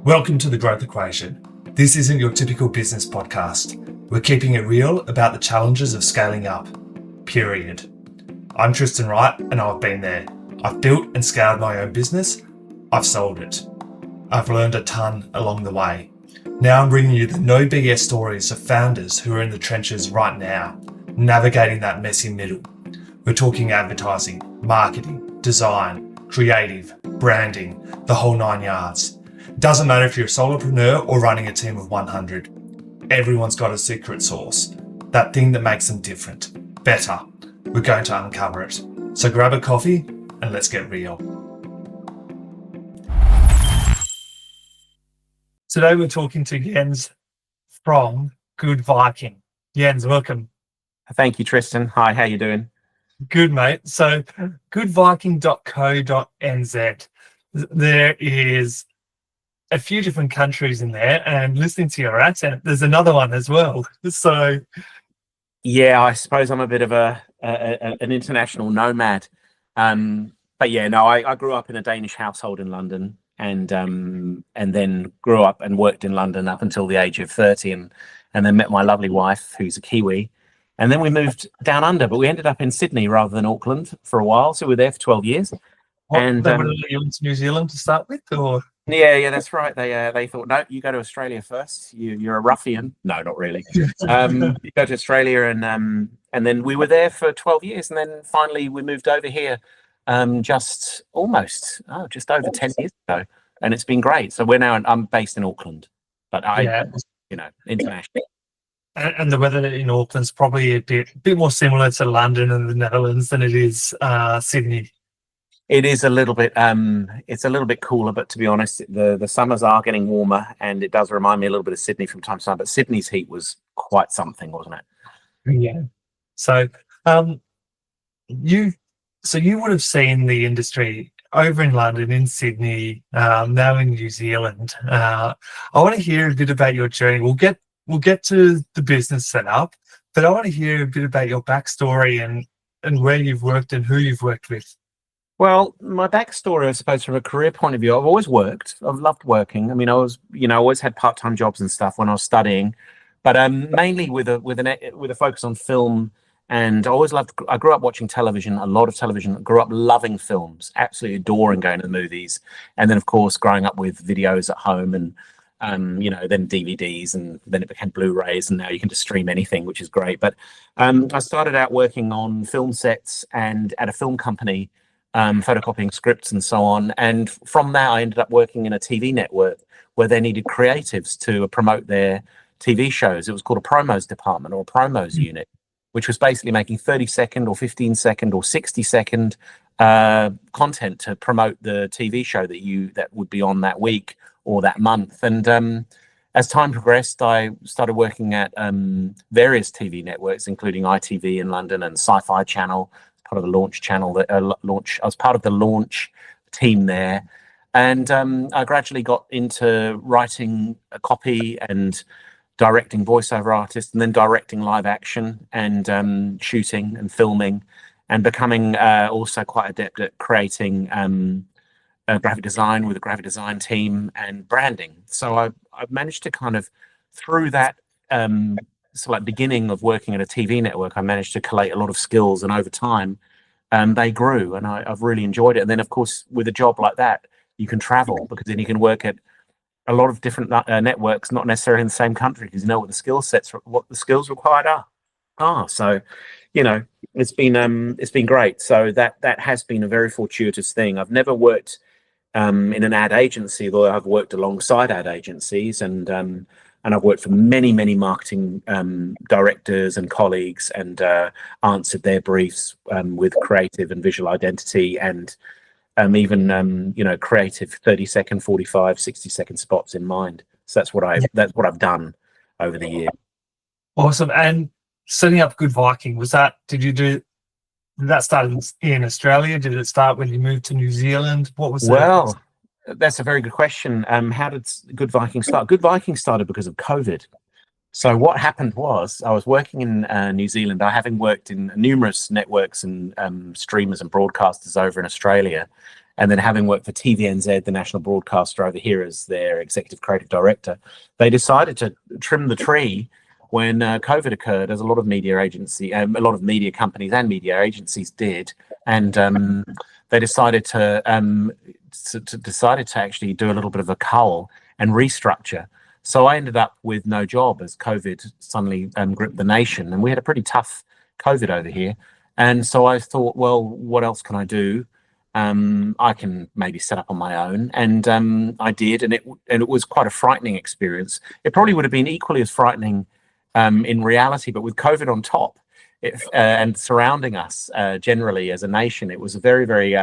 Welcome to The Growth Equation. This isn't your typical business podcast. We're keeping it real about the challenges of scaling up, period. I'm Tristan Wright and I've been there. I've built and scaled my own business. I've sold it. I've learned a ton along the way. Now I'm bringing you the no BS stories of founders who are in the trenches right now, navigating that messy middle. We're talking advertising, marketing, design, creative, branding, the whole 9 yards. Doesn't matter if you're a solopreneur or running a team of 100. Everyone's got a secret sauce, that thing that makes them different, better. We're going to uncover it. So grab a coffee and let's get real. Today we're talking to Jens from Good Viking. Jens, welcome. Thank you, Tristan. Hi, how you doing? Good, mate. So goodviking.co.nz. There is a few different countries in there, and listening to your accent, there's another one as well. So, yeah, I suppose I'm a bit of an international nomad. But yeah, no, I grew up in a Danish household in London, and then grew up and worked in London up until the age of 30, and then met my lovely wife, who's a Kiwi, and then we moved down under, but we ended up in Sydney rather than Auckland for a while, so we were there for 12 years. And they would have let you into New Zealand to start with, or? Yeah, that's right. They thought, no, you go to Australia first. You're a ruffian. No, not really. You go to Australia, and then we were there for 12 years, and then finally we moved over here, just over 10 years ago, and it's been great. So I'm based in Auckland, but international. And the weather in Auckland's probably a bit more similar to London and the Netherlands than it is Sydney. It is a little bit. It's a little bit cooler, but to be honest, the summers are getting warmer, and it does remind me a little bit of Sydney from time to time. But Sydney's heat was quite something, wasn't it? Yeah. So, you would have seen the industry over in London, in Sydney, now in New Zealand. I want to hear a bit about your journey. We'll get to the business setup, but I want to hear a bit about your backstory and where you've worked and who you've worked with. Well, my backstory, I suppose, from a career point of view, I've always worked. I've loved working. I mean, I always had part-time jobs and stuff when I was studying, but mainly with a focus on film. And I grew up watching television, a lot of television. Grew up loving films, absolutely adoring going to the movies. And then, of course, growing up with videos at home and then DVDs, and then it became Blu-rays, and now you can just stream anything, which is great. But I started out working on film sets and at a film company, photocopying scripts and so on. And from that, I ended up working in a TV network where they needed creatives to promote their TV shows. It was called a promos department or a promos unit, which was basically making 30-second or 15-second or 60-second content to promote the TV show that would be on that week or that month. And as time progressed, I started working at various TV networks, including ITV in London and Sci-Fi Channel, part of the launch channel. I was part of the launch team there, and I gradually got into writing a copy and directing voiceover artists, and then directing live action and shooting and filming, and becoming also quite adept at creating graphic design with a graphic design team and branding. So I've managed to kind of, through that beginning of working at a TV network, I managed to collate a lot of skills, and over time they grew, and I've really enjoyed it. And then, of course, with a job like that, you can travel, because then you can work at a lot of different networks, not necessarily in the same country, because you know what the skills required are. So, it's been great. So that has been a very fortuitous thing. I've never worked in an ad agency, though I've worked alongside ad agencies, and I've worked for many, many marketing directors and colleagues, and answered their briefs with creative and visual identity, and even creative 30-second, 45, 60-second spots in mind. So that's what I've done over the year. Awesome. And setting up Good Viking, did that start in Australia? Did it start when you moved to New Zealand? What was Well, that's a very good question. How did Good Viking start? Good Viking started because of COVID. So what happened was, I was working in New Zealand, having worked in numerous networks and streamers and broadcasters over in Australia. and then having worked for TVNZ, the national broadcaster over here, as their executive creative director, they decided to trim the tree when COVID occurred, as a lot of a lot of media companies and media agencies did, and they decided to actually do a little bit of a cull and restructure. So I ended up with no job as COVID suddenly gripped the nation, and we had a pretty tough COVID over here. And so I thought, well, what else can I do? I can maybe set up on my own, and I did, and it was quite a frightening experience. It probably would have been equally as frightening in reality, but with COVID on top, and surrounding us generally as a nation, it was a very, very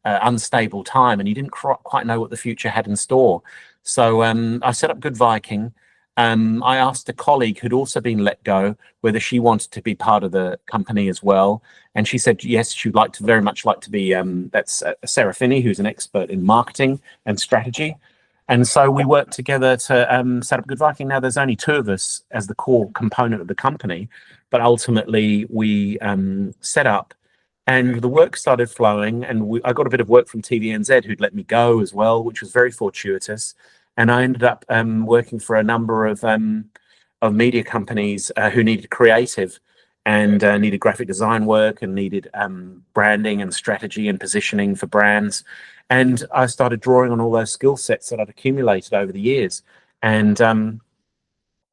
unstable time, and you didn't quite know what the future had in store. So I set up Good Viking. I asked a colleague who'd also been let go whether she wanted to be part of the company as well, and she said yes, she'd very much like to be. That's Sarah Finney, who's an expert in marketing and strategy, and so we worked together to set up Good Viking. Now there's only two of us as the core component of the company, but ultimately we set up, and the work started flowing, and I got a bit of work from TVNZ, who'd let me go as well, which was very fortuitous. And I ended up working for a number of media companies who needed creative and needed graphic design work and needed branding and strategy and positioning for brands. And I started drawing on all those skill sets that I'd accumulated over the years. And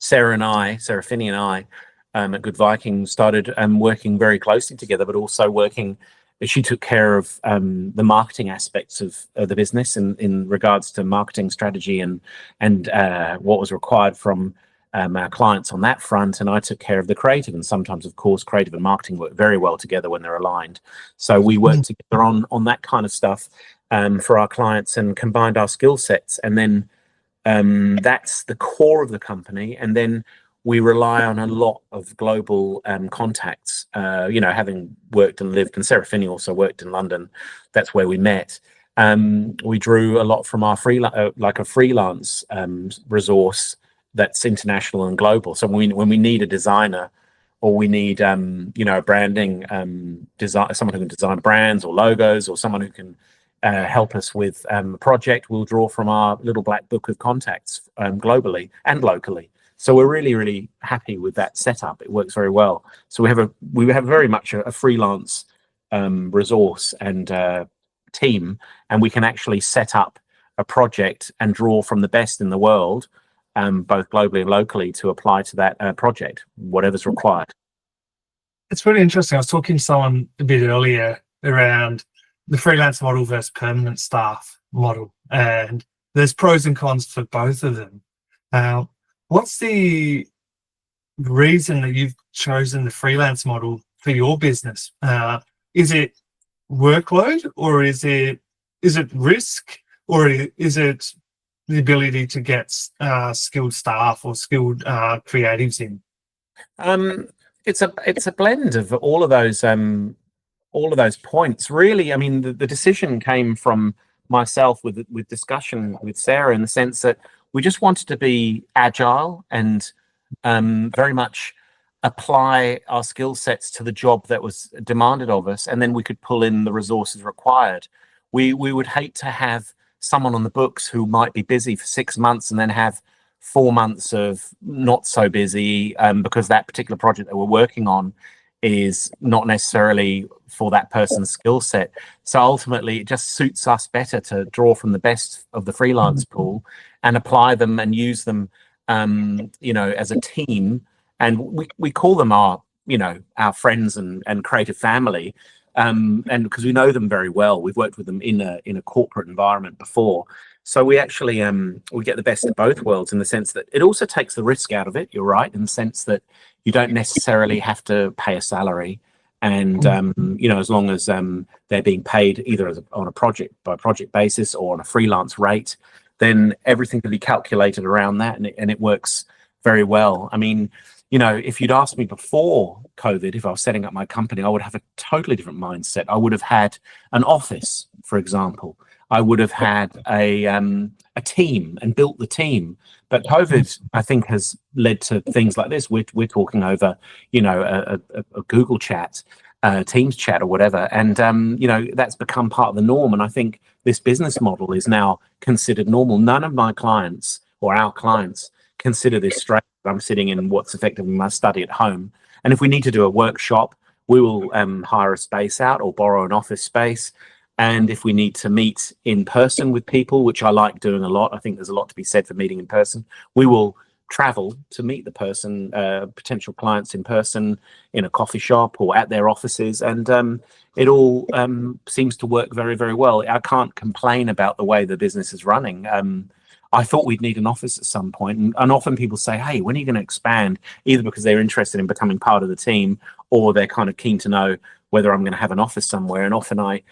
Sarah Finney and I at Good Viking started working very closely together, but also working. She took care of the marketing aspects of the business in regards to marketing strategy and what was required from our clients on that front. And I took care of the creative. And sometimes, of course, creative and marketing work very well together when they're aligned. So we worked together on that kind of stuff for our clients and combined our skill sets. And then that's the core of the company. And then we rely on a lot of global contacts, having worked and lived, and Sarah Finney also worked in London. That's where we met. We drew a lot from our freelance resource that's international and global. So when we need a designer, or we need a branding design, someone who can design brands or logos, or someone who can help us with a project, we'll draw from our little black book of contacts globally and locally. So we're really, really happy with that setup. It works very well. So we have very much a freelance resource and team, and we can actually set up a project and draw from the best in the world, both globally and locally, to apply to that project, whatever's required. It's really interesting. I was talking to someone a bit earlier around the freelance model versus permanent staff model, and there's pros and cons for both of them. What's the reason that you've chosen the freelance model for your business? Is it workload, or is it risk, or is it the ability to get skilled staff or skilled creatives in? It's a blend of all of those points, really. I mean, the decision came from myself with discussion with Sarah, in the sense that we just wanted to be agile and very much apply our skill sets to the job that was demanded of us, and then we could pull in the resources required. We would hate to have someone on the books who might be busy for 6 months and then have 4 months of not so busy because that particular project that we're working on is not necessarily for that person's skill set. So ultimately, it just suits us better to draw from the best of the freelance pool and apply them and use them, as a team. And we call them our friends and creative family, and because we know them very well, we've worked with them in a corporate environment before. So we actually we get the best of both worlds, in the sense that it also takes the risk out of it. You're right, in the sense that you don't necessarily have to pay a salary, and as long as they're being paid either on a project by project basis or on a freelance rate, then everything can be calculated around that, and it works very well. I mean, if you'd asked me before COVID, if I was setting up my company, I would have a totally different mindset. I would have had an office, for example. I would have had a team and built the team. But COVID, I think, has led to things like this. We're talking over, a Google chat, Teams chat or whatever. And, that's become part of the norm. And I think this business model is now considered normal. None of my clients or our clients consider this strange. I'm sitting in what's effectively my study at home. And if we need to do a workshop, we will hire a space out or borrow an office space. And if we need to meet in person with people, which I like doing a lot, I think there's a lot to be said for meeting in person, we will travel to meet the person, potential clients in person in a coffee shop or at their offices. And it all seems to work very, very well. I can't complain about the way the business is running. I thought we'd need an office at some point. And often people say, hey, when are you going to expand? Either because they're interested in becoming part of the team or they're kind of keen to know whether I'm going to have an office somewhere. And often I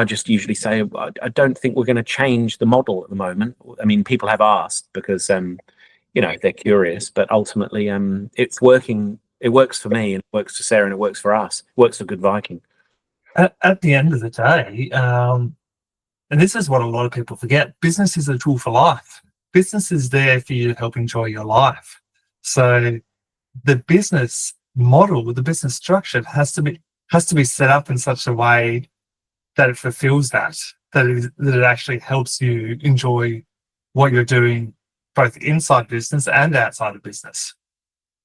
just usually say, I don't think we're going to change the model at the moment. I mean, people have asked because, they're curious, but ultimately it's working. It works for me and it works for Sarah and it works for us. It works for Good Viking. At the end of the day, and this is what a lot of people forget, business is a tool for life. Business is there for you to help enjoy your life. So the business model, the business structure has to be set up in such a way that it fulfills that it actually helps you enjoy what you're doing, both inside business and outside of business.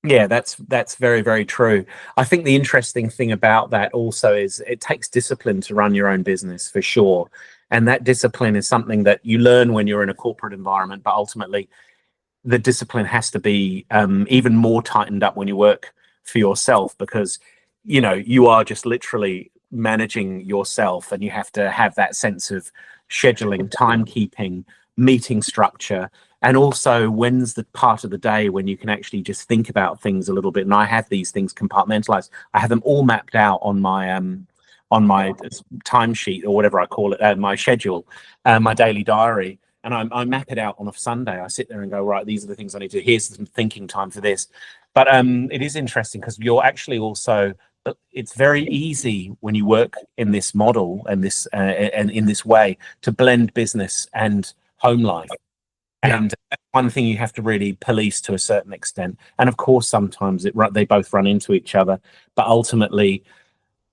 Yeah, that's very, very true. I think the interesting thing about that also is it takes discipline to run your own business for sure. And that discipline is something that you learn when you're in a corporate environment, but ultimately the discipline has to be even more tightened up when you work for yourself, because, you are just literally managing yourself and you have to have that sense of scheduling, timekeeping, meeting structure. And also, when's the part of the day when you can actually just think about things a little bit? And I have these things compartmentalized. I have them all mapped out on my timesheet or whatever I call it, my schedule, my daily diary. And I map it out on a Sunday. I sit there and go, right, these are the things I need to do. Here's some thinking time for this. But it is interesting because you're actually also, it's very easy when you work in this model and this and in this way to blend business and home life. Yeah. And one thing you have to really police to a certain extent. And of course, sometimes they both run into each other. But ultimately,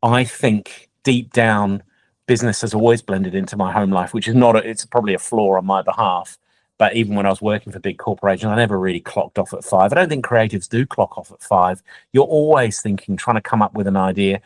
I think deep down, business has always blended into my home life, which is it's probably a flaw on my behalf. But even when I was working for big corporations, I never really clocked off at 5. I don't think creatives do clock off at 5. You're always thinking, trying to come up with an idea.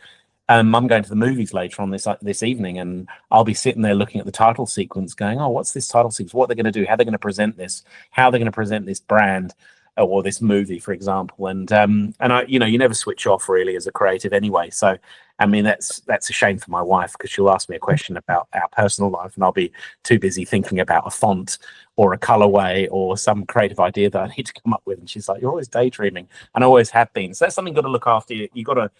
I'm going to the movies later on this evening, and I'll be sitting there looking at the title sequence going, oh, what's this title sequence? What are they going to do? How are they going to present this? How are they going to present this brand or this movie, for example? And I, you never switch off really as a creative anyway. So, I mean, that's a shame for my wife because she'll ask me a question about our personal life and I'll be too busy thinking about a font or a colorway or some creative idea that I need to come up with. And she's like, you're always daydreaming, and I always have been. So that's something you've got to look after. You got to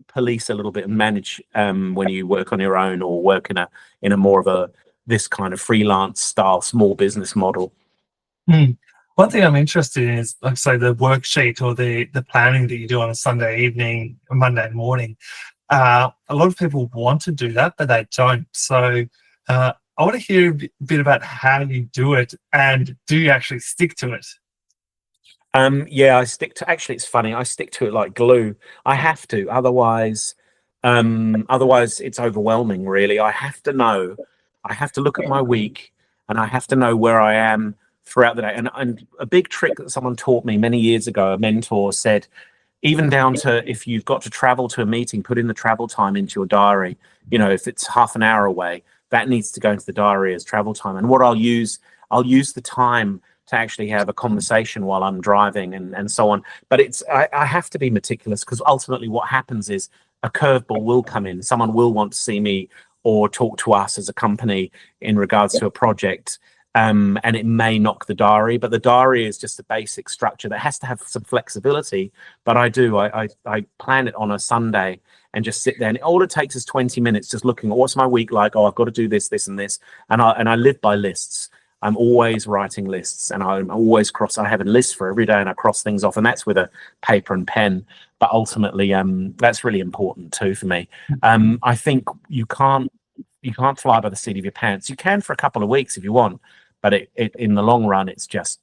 police a little bit and manage when you work on your own or work in a more of this kind of freelance style small business model. One thing I'm interested in is, like, say, the worksheet or the planning that you do on a Sunday evening, a Monday morning. A lot of people want to do that, but they don't. So I want to hear a bit about how you do it, and do you actually stick to it? Yeah, I stick to. Actually, it's funny. I stick to it like glue. I have to, otherwise it's overwhelming. Really, I have to know. I have to look at my week, and I have to know where I am throughout the day. And a big trick that someone taught me many years ago, a mentor said, even down to if you've got to travel to a meeting, put in the travel time into your diary. If it's half an hour away, that needs to go into the diary as travel time. And what I'll use the time to actually have a conversation while I'm driving and so on. But I have to be meticulous, because ultimately what happens is a curveball will come in. Someone will want to see me or talk to us as a company in regards to a project. And it may knock the diary, but the diary is just a basic structure that has to have some flexibility. But I plan it on a Sunday and just sit there, and all it takes is 20 minutes just looking at what's my week like. Oh, I've got to do this, this, and this, and I live by lists. I'm always writing lists, and I'm always I have a list for every day, and I cross things off, and that's with a paper and pen. But ultimately, that's really important too for me. I think you can't fly by the seat of your pants. You can for a couple of weeks if you want, but it in the long run, it's just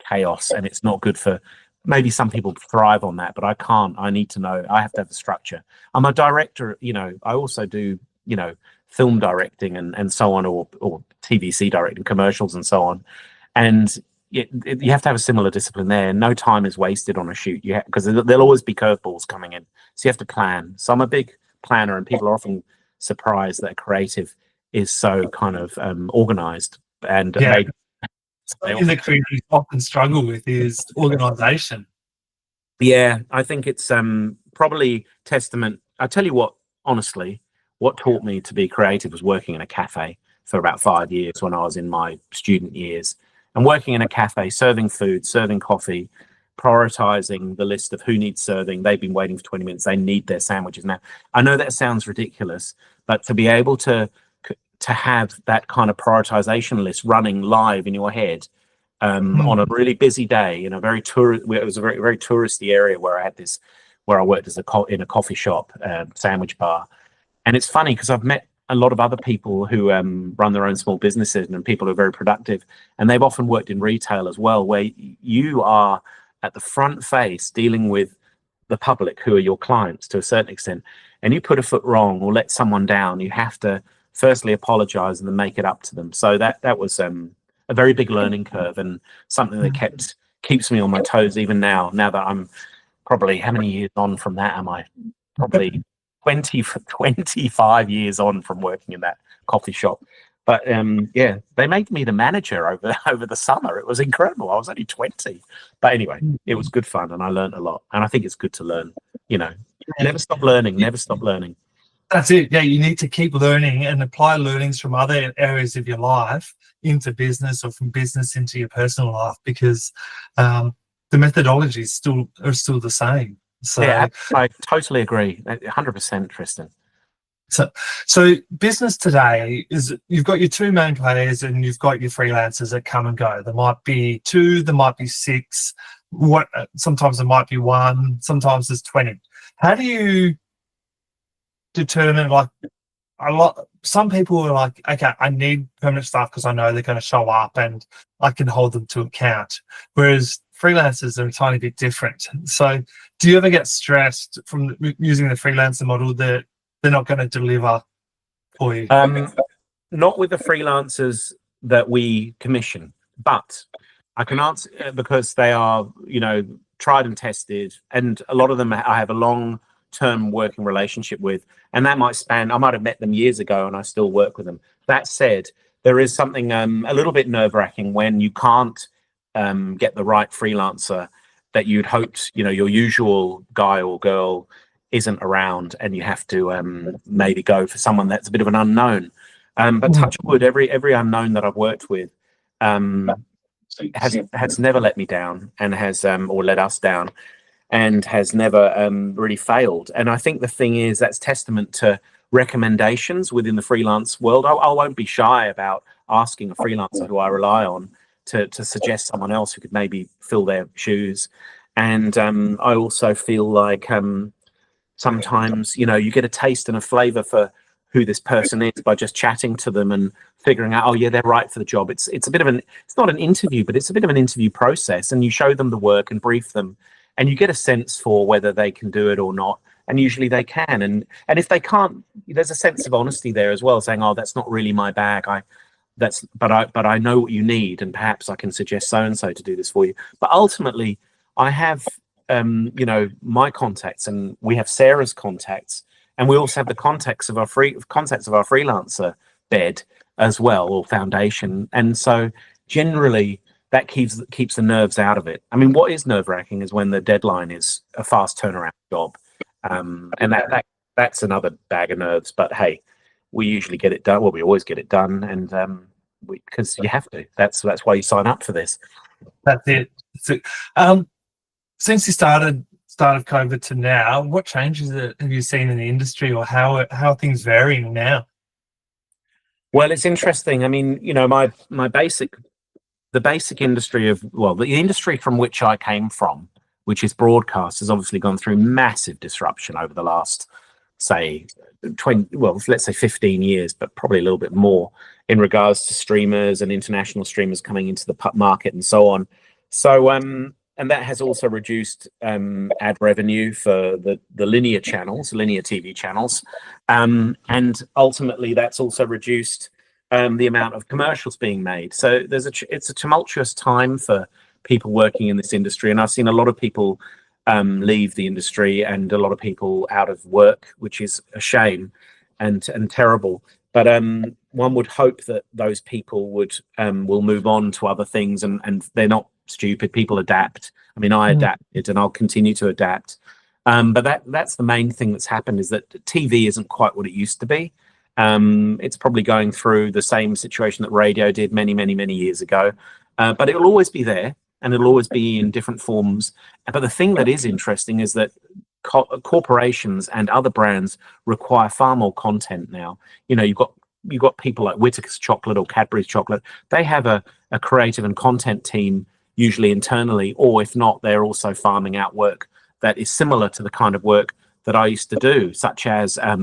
chaos, and it's not good for maybe some people thrive on that, but I can't. I need to know. I have to have the structure. I'm a director, I also do, film directing and so on, or TVC directing, commercials and so on. And you have to have a similar discipline there. No time is wasted on a shoot. Because there'll always be curveballs coming in. So you have to plan. So I'm a big planner, and people are often surprised that a creative is so kind of organized and made. Something that creatives often struggle with is organization. Yeah, I think it's probably testament. I tell you what, honestly, what taught me to be creative was working in a cafe for about 5 years when I was in my student years, and working in a cafe, serving food, serving coffee, prioritizing the list of who needs serving. They've been waiting for 20 minutes. They need their sandwiches now. I know that sounds ridiculous, but to be able to have that kind of prioritization list running live in your head on a really busy day in a very it was a very, very touristy area where I worked in a coffee shop, sandwich bar. And it's funny because I've met a lot of other people who run their own small businesses, and people who are very productive, and they've often worked in retail as well, where you are at the front face dealing with the public who are your clients to a certain extent, and you put a foot wrong or let someone down, you have to firstly apologize and then make it up to them. So that was a very big learning curve, and something that keeps me on my toes even now that I'm probably, how many years on from that am I? Probably 25 years on from working in that coffee shop. But they made me the manager over the summer. It was incredible. I was only 20. But anyway, it was good fun, and I learned a lot. And I think it's good to learn, never stop learning, never stop learning. That's it. Yeah, you need to keep learning and apply learnings from other areas of your life into business, or from business into your personal life, because the methodologies are still the same. So yeah, I totally agree. 100%, Tristan. So business today is, you've got your two main players and you've got your freelancers that come and go. There might be 2, there might be 6. Sometimes there might be 1, sometimes there's 20. How do you determine, some people are like, okay, I need permanent staff because I know they're going to show up and I can hold them to account, whereas freelancers are a tiny bit different. So do you ever get stressed from using the freelancer model that they're not going to deliver for you? Not with the freelancers that we commission, but I can answer because they are, tried and tested, and a lot of them I have a long-term working relationship with, and that might span, I might have met them years ago and I still work with them. That said, there is something a little bit nerve-wracking when you can't get the right freelancer that you'd hoped, your usual guy or girl isn't around, and you have to maybe go for someone that's a bit of an unknown. But touch wood, every unknown that I've worked with has never let me down, and has or let us down, and has never really failed. And I think the thing is, that's testament to recommendations within the freelance world. I won't be shy about asking a freelancer who I rely on to suggest someone else who could maybe fill their shoes. And I also feel like sometimes, you get a taste and a flavor for who this person is by just chatting to them and figuring out, oh yeah, they're right for the job. It's a bit of it's not an interview, but it's a bit of an interview process, and you show them the work and brief them, and you get a sense for whether they can do it or not. And usually they can. And if they can't, there's a sense of honesty there as well, saying, oh, that's not really my bag. But I know what you need, and perhaps I can suggest so-and-so to do this for you. But ultimately, I have, my contacts, and we have Sarah's contacts, and we also have the contacts of our freelancer bed as well, or foundation. And so generally that keeps the nerves out of it. I mean, what is nerve-wracking is when the deadline is a fast turnaround job. And that's another bag of nerves. But hey, we usually get it done. Well, we always get it done, and because you have to. That's why you sign up for this. That's it. Since you started start of COVID to now, what changes have you seen in the industry, or how are things varying now? Well, it's interesting. I mean, the basic industry the industry from which I came from, which is broadcast, has obviously gone through massive disruption over the last, say, let's say 15 years, but probably a little bit more, in regards to streamers and international streamers coming into the market and so on. So that has also reduced ad revenue for the linear channels, linear TV channels, and ultimately that's also reduced the amount of commercials being made. So it's a tumultuous time for people working in this industry, and I've seen a lot of people leave the industry and a lot of people out of work, which is a shame and terrible. But one would hope that those people will move on to other things, and they're not stupid. People adapt. I mean, I adapted, and I'll continue to adapt. But that's the main thing that's happened, is that TV isn't quite what it used to be. It's probably going through the same situation that radio did many, many, many years ago. But it'll always be there, and it'll always be in different forms. But the thing that is interesting is that corporations and other brands require far more content now. You've got people like Whittaker's Chocolate or Cadbury's Chocolate. They have a creative and content team, usually internally, or if not, they're also farming out work that is similar to the kind of work that I used to do, such as I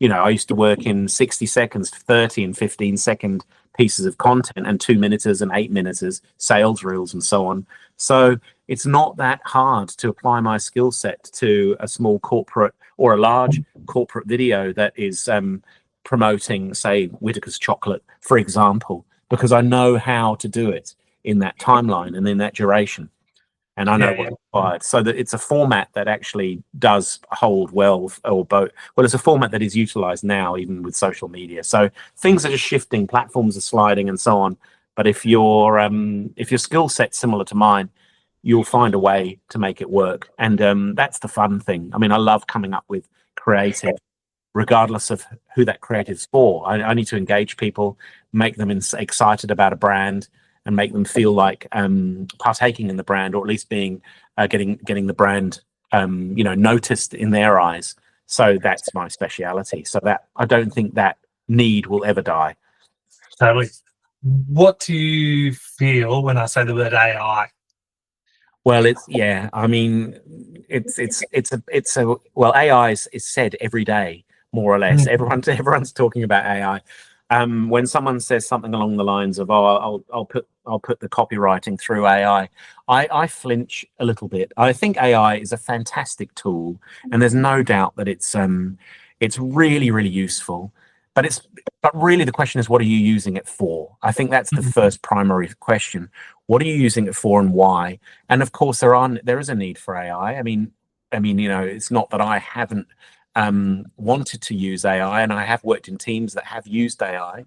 used to work in 60 seconds, 30 and 15-second pieces of content, and 2-minuters and 8-minuters, sales reels and so on. So it's not that hard to apply my skill set to a small corporate or a large corporate video that is promoting, say, Whittaker's Chocolate, for example, because I know how to do it in that timeline and in that duration. And I know what's required. So that it's a format that actually does hold well, or both. Well, it's a format that is utilized now, even with social media. So things are just shifting, platforms are sliding, and so on. But if your skill set's similar to mine, you'll find a way to make it work. And that's the fun thing. I mean, I love coming up with creative, regardless of who that creative's for. I need to engage people, make them excited about a brand, and make them feel like partaking in the brand, or at least being getting the brand noticed in their eyes. So that's my speciality. So that I don't think that need will ever die. Totally. What do you feel when I say the word AI? Well, AI is said every day, more or less. Everyone's talking about AI. When someone says something along the lines of, "Oh, I'll put the copywriting through AI," I flinch a little bit. I think AI is a fantastic tool, and there's no doubt that it's really, really useful. But really the question is, what are you using it for? I think that's the first primary question. What are you using it for, and why? And of course, there is a need for AI. I mean, it's not that I haven't wanted to use AI, and I have worked in teams that have used AI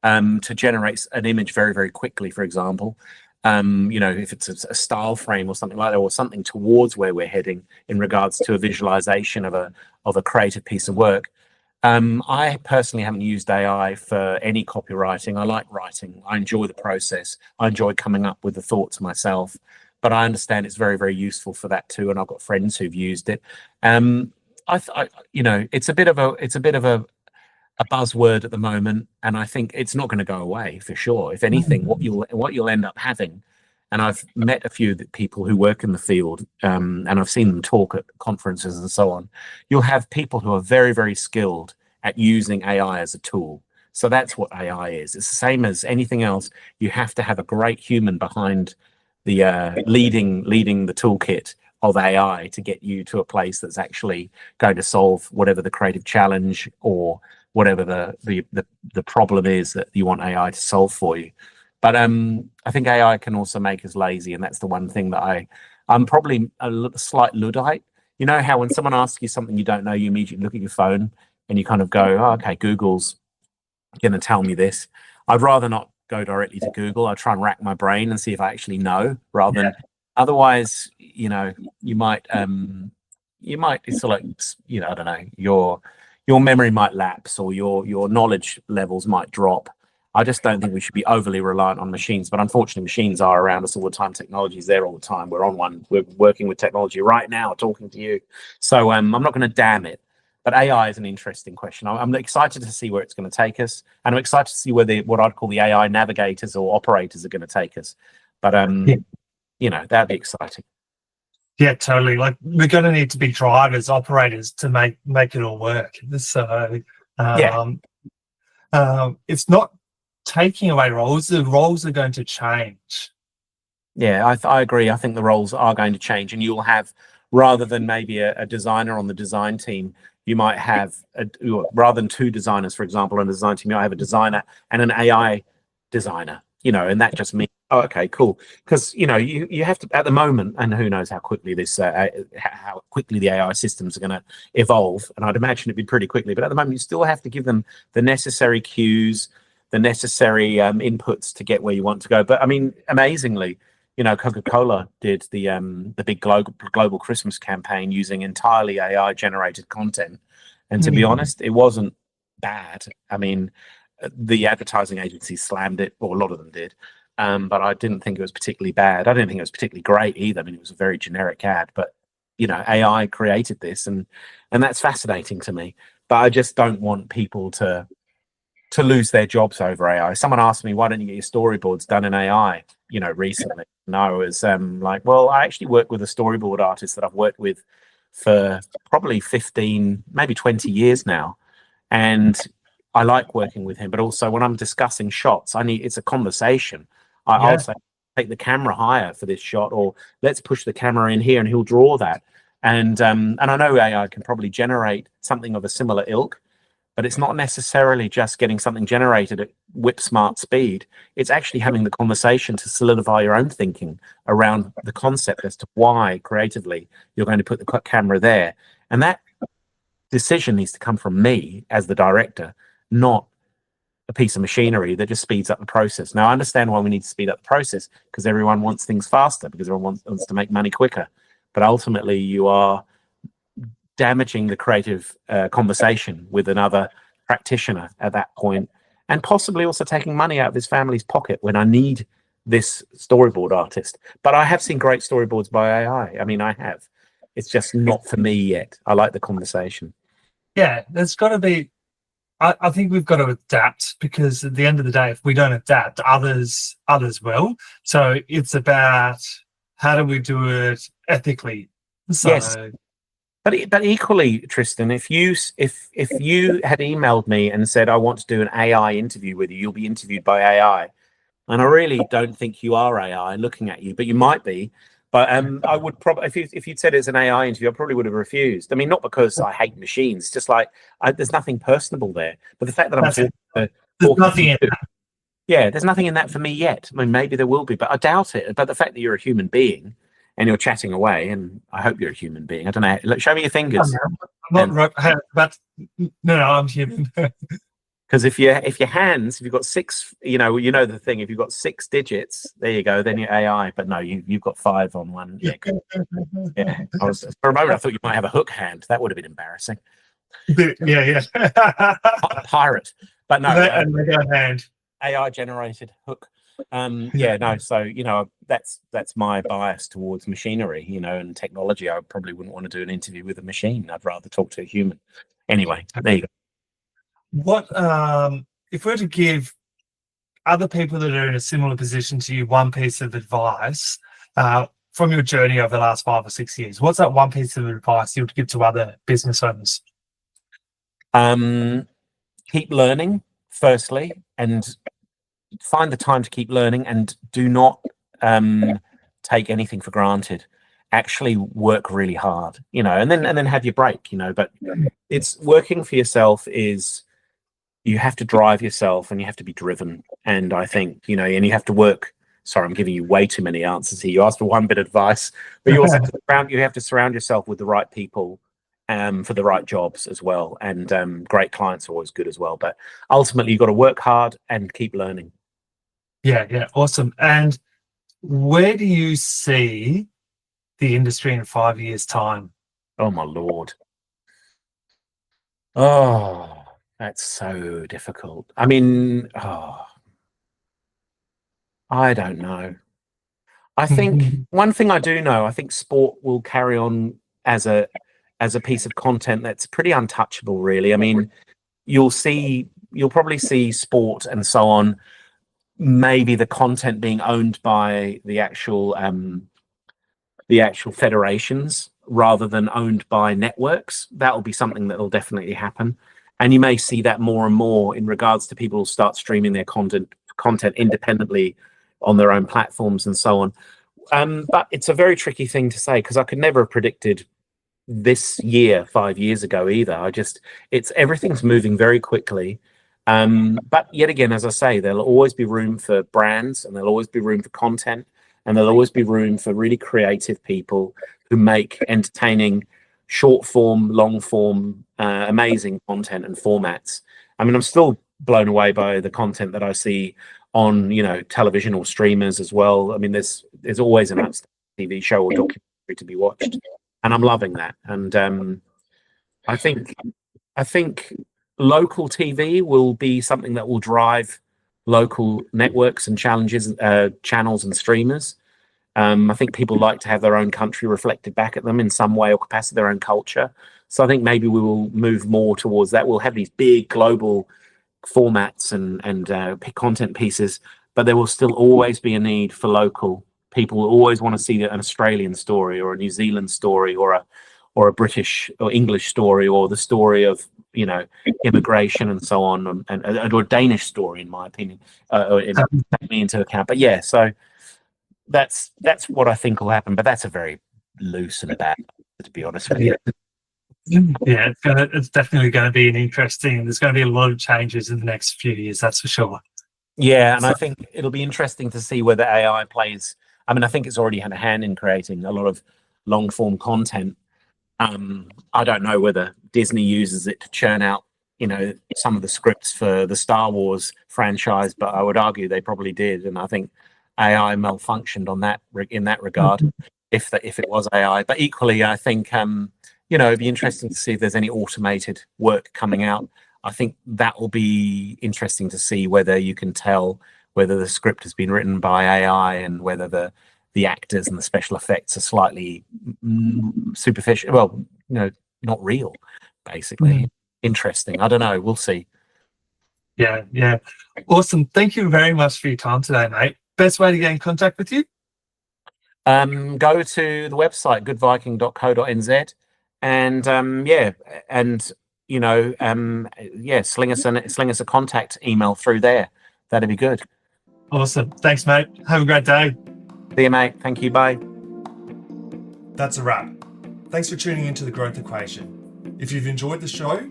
to generate an image very, very quickly, for example. If it's a style frame or something like that, or something towards where we're heading in regards to a visualization of a creative piece of work. I personally haven't used AI for any copywriting. I like writing. I enjoy the process. I enjoy coming up with the thoughts myself. But I understand it's very, very useful for that too, and I've got friends who've used it. It's a bit of a buzzword at the moment, and I think it's not going to go away for sure. If anything, what you'll end up having, and I've met a few people who work in the field, and I've seen them talk at conferences and so on. You'll have people who are very, very skilled at using AI as a tool. So that's what AI is. It's the same as anything else. You have to have a great human behind the leading the toolkit of AI to get you to a place that's actually going to solve whatever the creative challenge or whatever the problem is that you want AI to solve for you. But I think AI can also make us lazy, and that's the one thing that I'm probably a slight Luddite. You know how when someone asks you something you don't know, you immediately look at your phone and you kind of go, "Oh, okay, Google's going to tell me this." I'd rather not go directly to Google. I try and rack my brain and see if I actually know, rather than otherwise, you might it's like, I don't know, your memory might lapse, or your knowledge levels might drop. I just don't think we should be overly reliant on machines, but unfortunately machines are around us all the time. Technology is there all the time. We're on one. We're working with technology right now, talking to you. So I'm not going to damn it. But AI is an interesting question. I'm excited to see where it's going to take us, and I'm excited to see where what I'd call the AI navigators or operators are going to take us. But that'd be exciting. Yeah, totally. Like, we're going to need to be drivers, operators to make it all work. So it's not taking away roles. The roles are going to change. Yeah, I agree. I think the roles are going to change, and you'll have, rather than maybe a designer on the design team, you might have rather than two designers, for example, on a design team, you might have a designer and an AI designer. And that just means, oh, okay, cool, because you have to, at the moment, and who knows how quickly how quickly the AI systems are going to evolve, and I'd imagine it'd be pretty quickly. But at the moment, you still have to give them the necessary cues, the necessary inputs to get where you want to go. But I mean, amazingly, Coca-Cola did the big global Christmas campaign using entirely AI generated content. And to be honest, it wasn't bad. I mean, the advertising agencies slammed it, or a lot of them did. But I didn't think it was particularly bad. I didn't think it was particularly great either. I mean, it was a very generic ad, but AI created this, and that's fascinating to me. But I just don't want people to lose their jobs over AI. Someone asked me, why don't you get your storyboards done in AI, recently? And I was like, well, I actually work with a storyboard artist that I've worked with for probably 15, maybe 20 years now. And I like working with him, but also when I'm discussing shots, it's a conversation. I'll say, take the camera higher for this shot, or let's push the camera in here, and he'll draw that. And I know AI can probably generate something of a similar ilk, but it's not necessarily just getting something generated at whip smart speed. It's actually having the conversation to solidify your own thinking around the concept as to why creatively you're going to put the camera there. And that decision needs to come from me as the director, not a piece of machinery that just speeds up the process. Now, I understand why we need to speed up the process, because everyone wants things faster, because everyone wants to make money quicker. But ultimately, you are damaging the creative conversation with another practitioner at that point, and possibly also taking money out of his family's pocket when I need this storyboard artist. But I have seen great storyboards by AI. I mean, I have. It's just not for me yet. I like the conversation. Yeah, there's got to be. I think we've got to adapt, because at the end of the day, if we don't adapt, others will. So it's about, how do we do it ethically? So, yes. But equally, Tristan, if you had emailed me and said, I want to do an AI interview with you, you'll be interviewed by AI. And I really don't think you are AI looking at you, but you might be. But I would probably, if you'd said it's an AI interview, I probably would have refused. I mean, not because I hate machines, just like there's nothing personable there. But the fact that I'm there's nothing in that. Yeah, there's nothing in that for me yet. I mean, maybe there will be, but I doubt it. But the fact that you're a human being and you're chatting away, and I hope you're a human being. I don't know. Look, show me your fingers. I'm not but no, I'm human. Because if your hands, if you've got six, the thing. If you've got 6 digits, there you go. Then you're AI. But no, you've got 5 on one. Yeah, yeah. For a moment, I thought you might have a hook hand. That would have been embarrassing. Yeah. Pirate, but no. And hand. AI generated hook. Yeah, no. So that's my bias towards machinery, and technology. I probably wouldn't want to do an interview with a machine. I'd rather talk to a human. Anyway, there you go. What if we were to give other people that are in a similar position to you one piece of advice from your journey over the last 5 or 6 years? What's that one piece of advice you would give to other business owners? Keep learning, firstly, and find the time to keep learning, and do not take anything for granted. Actually work really hard, and then have your break, but it's working for yourself is, you have to drive yourself and you have to be driven. And I think, and you have to work. Sorry, I'm giving you way too many answers here. You asked for one bit of advice, but you also have to surround yourself with the right people for the right jobs as well. And great clients are always good as well. But ultimately, you've got to work hard and keep learning. Yeah, awesome. And where do you see the industry in 5 years' time? Oh, my Lord. Oh, that's so difficult. I mean, I don't know. I think one thing I do know, I think sport will carry on as a piece of content that's pretty untouchable, really. I mean, you'll probably see sport and so on, maybe the content being owned by the actual federations rather than owned by networks. That will be something that will definitely happen. And you may see that more and more in regards to people who start streaming their content independently on their own platforms and so on. But it's a very tricky thing to say because I could never have predicted this year 5 years ago either. It's everything's moving very quickly. But yet again, as I say, there'll always be room for brands, and there'll always be room for content, and there'll always be room for really creative people who make entertaining short form, long form, amazing content and formats. I mean, I'm still blown away by the content that I see on, television or streamers as well. I mean, there's always an outstanding TV show or documentary to be watched, and I'm loving that. And I think local TV will be something that will drive local networks and channels and streamers. I think people like to have their own country reflected back at them in some way or capacity, their own culture. So I think maybe we will move more towards that. We'll have these big global formats and content pieces, but there will still always be a need for local. People will always want to see an Australian story or a New Zealand story or a British or English story or the story of immigration and so on, and or a Danish story, in my opinion, take me into account. But yeah, so that's what I think will happen. But that's a very loose and bad, to be honest with you. Yeah, it's definitely going to be there's going to be a lot of changes in the next few years, that's for sure. Yeah, and I think it'll be interesting to see whether AI plays. I mean, I think it's already had a hand in creating a lot of long form content. I don't know whether Disney uses it to churn out, some of the scripts for the Star Wars franchise, but I would argue they probably did, and I think AI malfunctioned in that regard, if it was AI. But equally, I think it'd be interesting to see if there's any automated work coming out. I think that will be interesting to see whether you can tell whether the script has been written by AI and whether the actors and the special effects are slightly superficial. Well, not real, basically. Interesting. I don't know. We'll see. Yeah. Awesome. Thank you very much for your time today, mate. Best way to get in contact with you? Go to the website goodviking.co.nz and sling us a contact email through there. That'd be good. Awesome. Thanks, mate. Have a great day. See you, mate. Thank you. Bye. That's a wrap. Thanks for tuning into The Growth Equation. If you've enjoyed the show,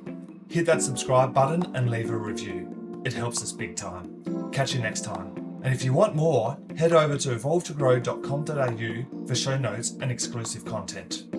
hit that subscribe button and leave a review. It helps us big time. Catch you next time. And if you want more, head over to evolvetogrow.com.au for show notes and exclusive content.